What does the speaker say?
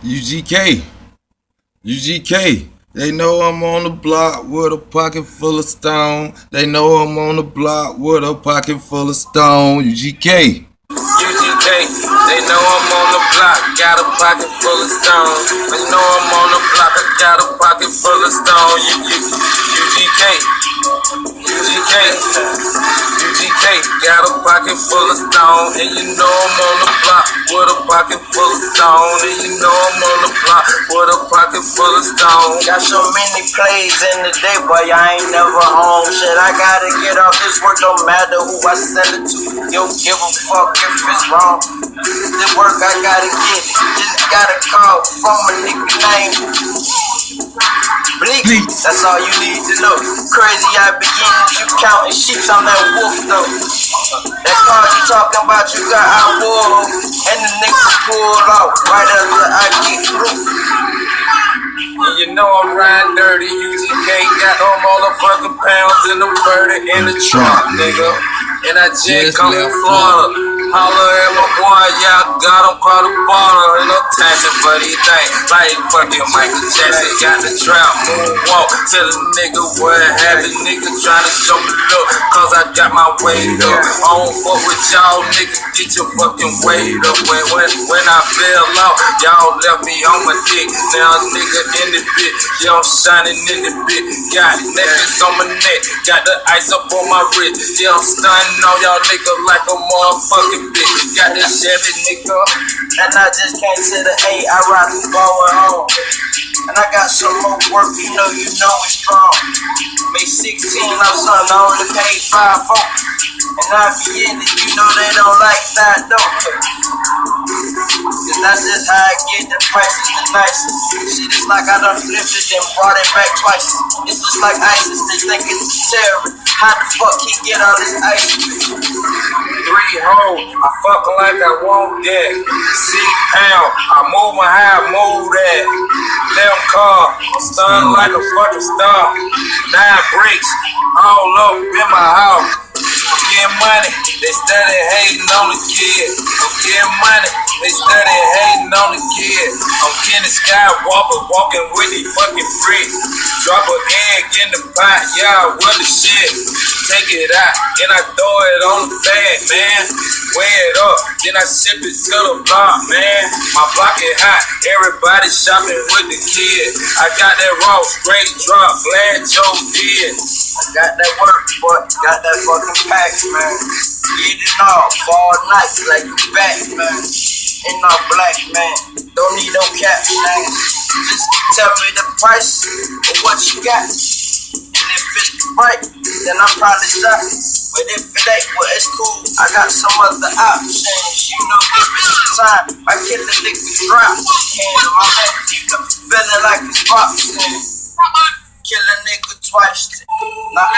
UGK, UGK. They know I'm on the block with a pocket full of stone. They know I'm on the block with a pocket full of stone. UGK. UGK, they know I'm on the block, got a pocket full of stone. They know I'm on the block, I got a pocket full of stone. UGK, UGK, UGK, got a pocket full of stone. And you know I'm on the block with a pocket full of stone. And you know I'm on the block with a pocket full of stone. Got so many plays in the day, boy, I ain't never home. Shit, I gotta get off this work, don't matter who I sell it to. You don't give a fuck if it's wrong. The work I gotta get, just gotta call from a nigga name Bleak. That's all you need to know. Crazy, I begin you counting sheep, I'm that wolf though. That car you talking about, you got out war, and the nigga pulled off right after I get through. And you know I'm riding dirty. UGK got no motherfucking pounds in the murder in the trunk, nigga. And I just come from Florida. Holler at my boy, yeah, I got him caught a baller. Ain't no taxing for these things. Like fucking Michael Jackson got the trap moonwalk. Tell a nigga what happened. Nigga tryna show me love, cause I got my weight up. I don't fuck with y'all, nigga, get your fucking weight up. When I fell out, y'all left me on my dick. Now nigga in the bit, yeah, I'm shining in the bit. Got necklace on my neck, got the ice up on my wrist. Yeah, I'm stunning on y'all nigga like a motherfucking bitch. Got this Chevy nigga, and I just came to the A, I rock the going home. And I got some more work, you know it's strong. Made 16 off something, I only paid 5 for. And I be in it, you know they don't like that, don't they? Cause that's just how I get the prices the nicest. Shit is like I done flipped it and brought it back twice. It's just like ISIS, they think it's a terrorist. How the fuck he get all this ice? 3 hoes, I fuck like I want that. 6 pounds, I move my how I move that. Them car, I'm stunned like a fucking star. 9 bricks, all up in my house. I'm getting money, they steady hating on the kid. I'm getting money, they steady hating on the kid. I'm Kenny Skywalker, walking with these fucking bricks. Drop an egg in the pot, yeah, what the shit. Take it out, then I throw it on the bag, man. Weigh it up, then I ship it to the block, man. My block is hot, everybody shopping with the kid. I got that raw, straight drop, glad Joe did. I got that work, boy, got that fucking pack, man. Get it off all night like you back, man. Ain't no black, man. Don't need no caps, man. Just tell me the price of what you got. And if it's right, then I'm probably shot. But if it ain't, well, it's cool. I got some other options. You know, give it some time. I kill a nigga drop. Hand in my hand, you know, feeling like it's boxing. Kill a nigga twice. Not